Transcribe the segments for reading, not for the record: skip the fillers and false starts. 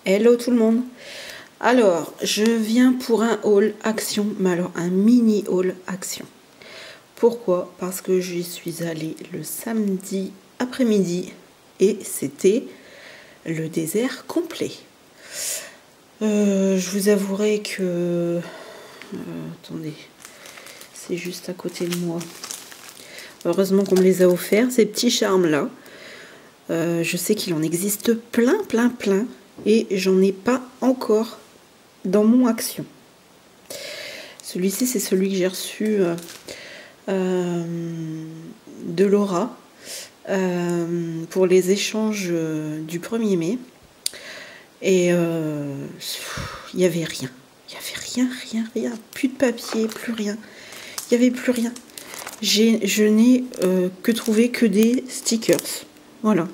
Hello tout le monde. Alors, je viens pour un haul action, mais alors un mini haul action. Pourquoi? Parce que j'y suis allée le samedi après-midi et c'était le désert complet. Je vous avouerai que... attendez, c'est juste à côté de moi. Heureusement qu'on me les a offerts, ces petits charmes-là. Je sais qu'il en existe plein. Et j'en ai pas encore dans mon action. Celui-ci, c'est celui que j'ai reçu de Laura pour les échanges du 1er mai. Et il n'y avait rien. Il n'y avait rien. Plus de papier, plus rien. Il n'y avait plus rien. Je n'ai que trouvé que des stickers. Voilà.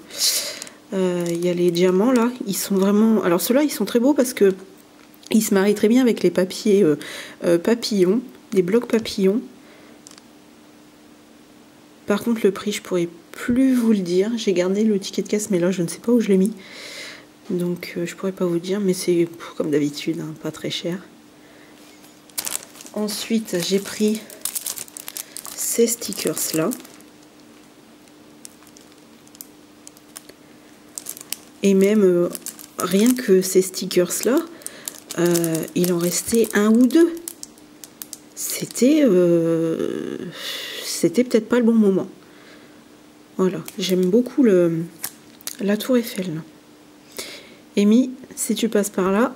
Il y a les diamants là, ils sont vraiment... Alors ceux-là, ils sont très beaux parce que ils se marient très bien avec les papiers papillons, des blocs papillons. Par contre, le prix, je pourrais plus vous le dire. J'ai gardé le ticket de caisse, mais là, je ne sais pas où je l'ai mis. Donc, je pourrais pas vous dire, mais c'est comme d'habitude, hein, pas très cher. Ensuite, j'ai pris ces stickers-là. Et même, rien que ces stickers-là, il en restait un ou deux. C'était peut-être pas le bon moment. Voilà, j'aime beaucoup la tour Eiffel. Là. Amy, si tu passes par là,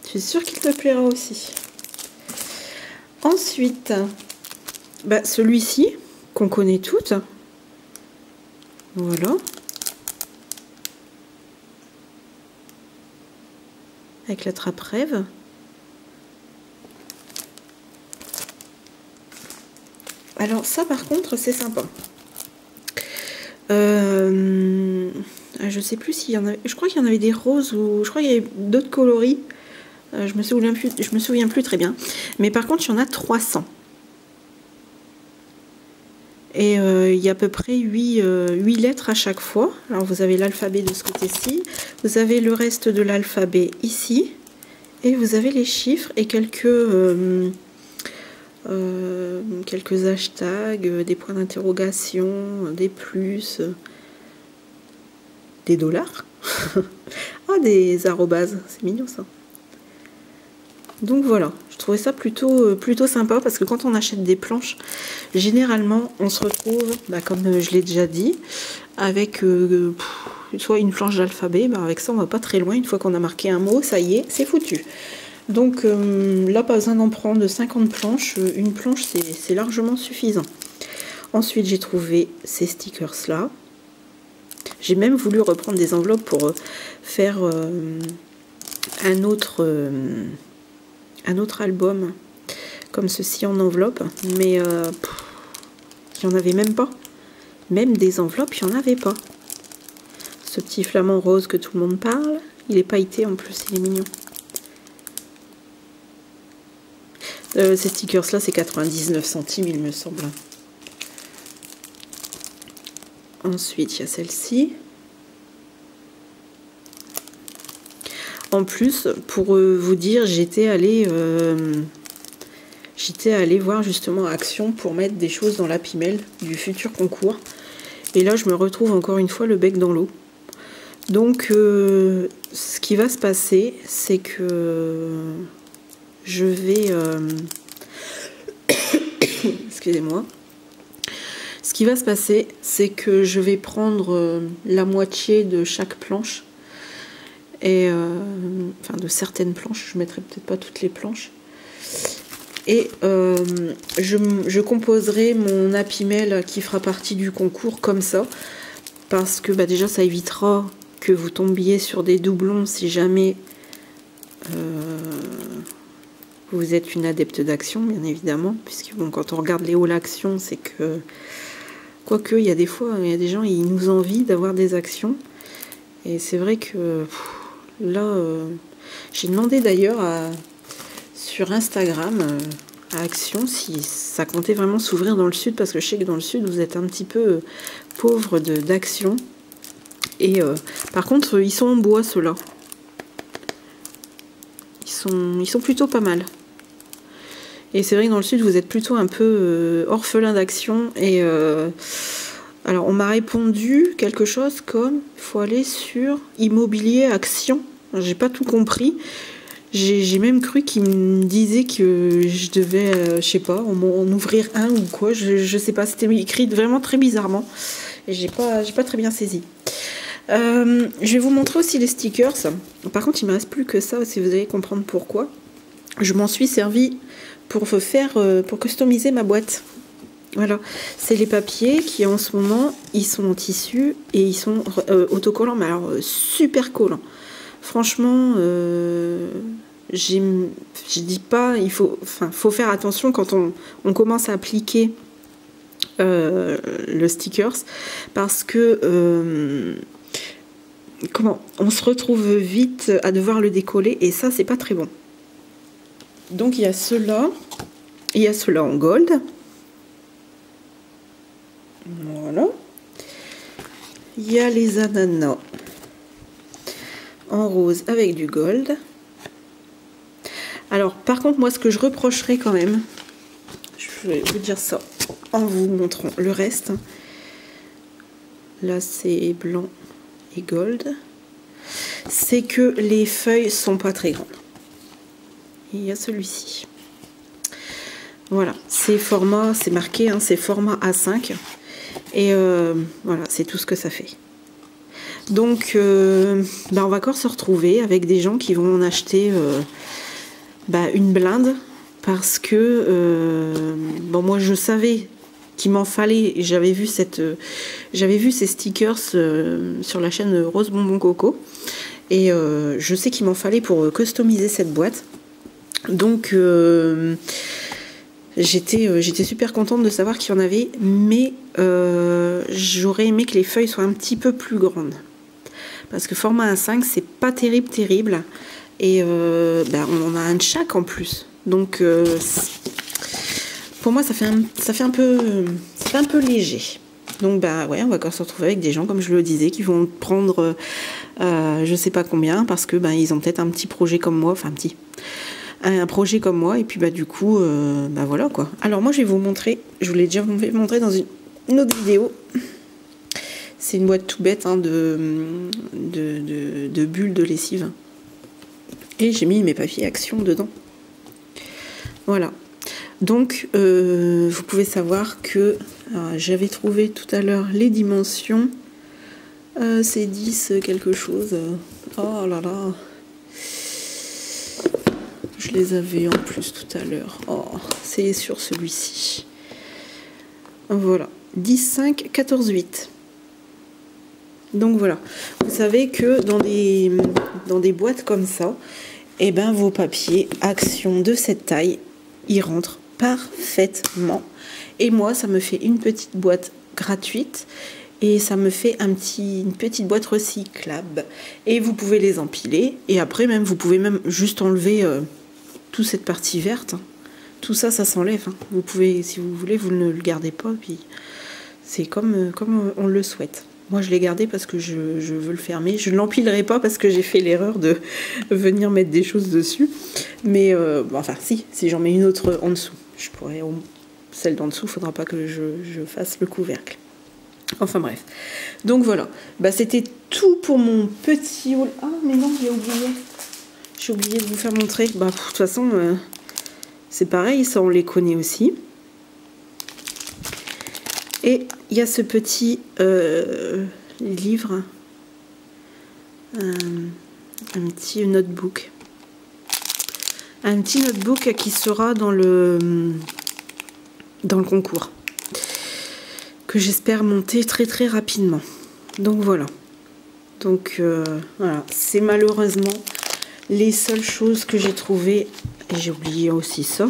je suis sûre qu'il te plaira aussi. Ensuite, bah, celui-ci, qu'on connaît toutes. Voilà. Avec la trappe rêve. Alors ça par contre c'est sympa. Je sais plus s'il y en avait. Je crois qu'il y en avait des roses ou je crois qu'il y avait d'autres coloris. Je me souviens plus très bien. Mais par contre il y en a 300. Et il y a à peu près 8 lettres à chaque fois. Alors vous avez l'alphabet de ce côté-ci, vous avez le reste de l'alphabet ici, et vous avez les chiffres et quelques hashtags, des points d'interrogation, des plus, des dollars, ah des arrobases, c'est mignon ça. Donc voilà, je trouvais ça plutôt sympa parce que quand on achète des planches, généralement on se retrouve, bah, comme je l'ai déjà dit, avec soit une planche d'alphabet, bah, avec ça on va pas très loin, une fois qu'on a marqué un mot, ça y est, c'est foutu. Donc là, pas besoin d'en prendre 50 planches, une planche c'est largement suffisant. Ensuite j'ai trouvé ces stickers là. J'ai même voulu reprendre des enveloppes pour faire un autre album comme ceci en enveloppe, mais il n'y en avait même pas. Même des enveloppes, il n'y en avait pas. Ce petit flamant rose que tout le monde parle, il est pailleté en plus, il est mignon. Ces stickers là c'est 99 centimes il me semble. Ensuite il y a celle-ci. En plus, pour vous dire, j'étais allée voir justement Action pour mettre des choses dans l'Happy Mail du futur concours. Et là, je me retrouve encore une fois le bec dans l'eau. Donc, ce qui va se passer, c'est que je vais... excusez-moi. Ce qui va se passer, c'est que je vais prendre la moitié de chaque planche. Et enfin de certaines planches, je mettrai peut-être pas toutes les planches. Et je composerai mon Happy Mail qui fera partie du concours comme ça. Parce que bah, déjà ça évitera que vous tombiez sur des doublons si jamais vous êtes une adepte d'Action, bien évidemment. Puisque bon, quand on regarde les hauls Action, c'est que... Quoique, il y a des fois, il y a des gens, ils nous envient d'avoir des actions. Et c'est vrai que... Là, j'ai demandé d'ailleurs sur Instagram à Action si ça comptait vraiment s'ouvrir dans le sud, parce que je sais que dans le sud, vous êtes un petit peu pauvre d'action. Et par contre, ils sont en bois, ceux-là. ils sont plutôt pas mal. Et c'est vrai que dans le sud, vous êtes plutôt un peu orphelin d'action. Et alors, on m'a répondu quelque chose comme il faut aller sur immobilier action. J'ai pas tout compris. J'ai même cru qu'il me disait que je devais, je sais pas, en ouvrir un ou quoi. Je sais pas. C'était écrit vraiment très bizarrement. Et j'ai pas très bien saisi. Je vais vous montrer aussi les stickers. Par contre, il ne me reste plus que ça, si vous allez comprendre pourquoi. Je m'en suis servi pour customiser ma boîte. Voilà, c'est les papiers qui en ce moment, ils sont en tissu et ils sont autocollants, mais alors super collants. Franchement, je dis pas, faut faire attention quand on commence à appliquer le stickers, parce que on se retrouve vite à devoir le décoller et ça, c'est pas très bon. Donc il y a ceux-là en gold. Voilà. Il y a les ananas en rose avec du gold. Alors par contre, moi ce que je reprocherais quand même, je vais vous dire ça en vous montrant le reste. Là c'est blanc et gold. C'est que les feuilles sont pas très grandes. Et il y a celui-ci. Voilà, c'est marqué, hein, c'est format A5. Et voilà, c'est tout ce que ça fait. Donc, on va encore se retrouver avec des gens qui vont en acheter une blinde. Parce que, moi je savais qu'il m'en fallait. J'avais vu ces stickers sur la chaîne Rose Bonbon Coco. Et je sais qu'il m'en fallait pour customiser cette boîte. Donc, j'étais super contente de savoir qu'il y en avait, mais j'aurais aimé que les feuilles soient un petit peu plus grandes. Parce que format A5, c'est pas terrible. Et on en a un de chaque en plus. Donc, pour moi, ça fait un peu léger. Donc, ouais, on va encore se retrouver avec des gens, comme je le disais, qui vont prendre je sais pas combien, parce que ils ont peut-être un petit projet comme moi, un projet comme moi, et puis du coup, voilà quoi. Alors moi je vais vous montrer, je vous l'ai déjà montré dans une autre vidéo. C'est une boîte tout bête hein, de bulles de lessive. Et j'ai mis mes papiers action dedans. Voilà. Donc vous pouvez savoir que j'avais trouvé tout à l'heure les dimensions. C'est 10 quelque chose. Oh là là. Je les avais en plus tout à l'heure. Oh, c'est sur celui-ci. Voilà. 10, 5, 14, 8. Donc voilà. Vous savez que dans des boîtes comme ça, vos papiers action de cette taille, ils rentrent parfaitement. Et moi, ça me fait une petite boîte gratuite. Et ça me fait une petite boîte recyclable. Et vous pouvez les empiler. Et après, vous pouvez même juste enlever toute cette partie verte. Tout ça, ça s'enlève. Hein. Vous pouvez, si vous voulez, vous ne le gardez pas. Puis c'est comme on le souhaite. Moi, je l'ai gardé parce que je veux le fermer. Je ne l'empilerai pas parce que j'ai fait l'erreur de venir mettre des choses dessus. Mais, si j'en mets une autre en dessous. Je pourrais... Celle d'en dessous, il ne faudra pas que je fasse le couvercle. Enfin bref. Donc voilà. C'était tout pour mon petit haul. Ah mais non, j'ai oublié. J'ai oublié de vous faire montrer. De toute façon, c'est pareil, ça on les connaît aussi. Et il y a ce petit livre. Un petit notebook. Un petit notebook qui sera dans le concours. Que j'espère monter très très rapidement. Donc voilà. Donc voilà, c'est malheureusement les seules choses que j'ai trouvées. Et j'ai oublié aussi ça.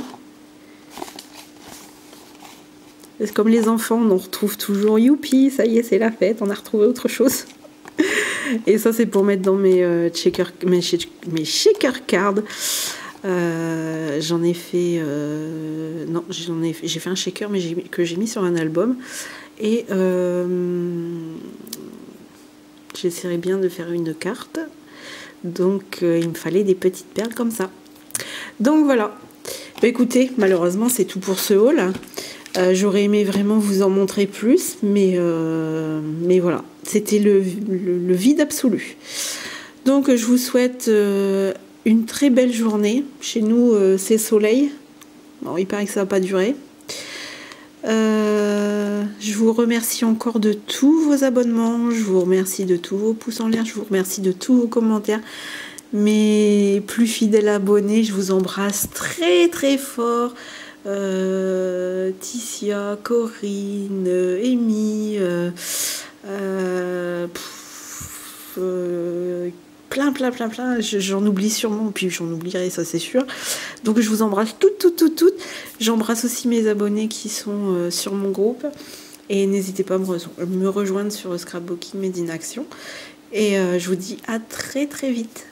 C'est comme les enfants, on retrouve toujours youpi, ça y est, c'est la fête, on a retrouvé autre chose. Et ça, c'est pour mettre dans mes shaker cards. J'en ai fait non, j'ai fait un shaker mais que j'ai mis sur un album. Et j'essaierai bien de faire une carte. Donc il me fallait des petites perles comme ça. Donc voilà. Bah, écoutez, malheureusement, c'est tout pour ce haul. J'aurais aimé vraiment vous en montrer plus, mais voilà, c'était le vide absolu. Donc je vous souhaite une très belle journée. Chez nous, c'est soleil. Bon, il paraît que ça va pas durer. Je vous remercie encore de tous vos abonnements, je vous remercie de tous vos pouces en l'air, je vous remercie de tous vos commentaires. Mes plus fidèles abonnés, je vous embrasse très très fort. Ticia, Corinne, Amy, plein, j'en oublie sûrement, puis j'en oublierai, ça c'est sûr. Donc je vous embrasse toutes. J'embrasse aussi mes abonnés qui sont sur mon groupe. Et n'hésitez pas à me rejoindre sur Scrapbooking Made in Action. Et je vous dis à très très vite.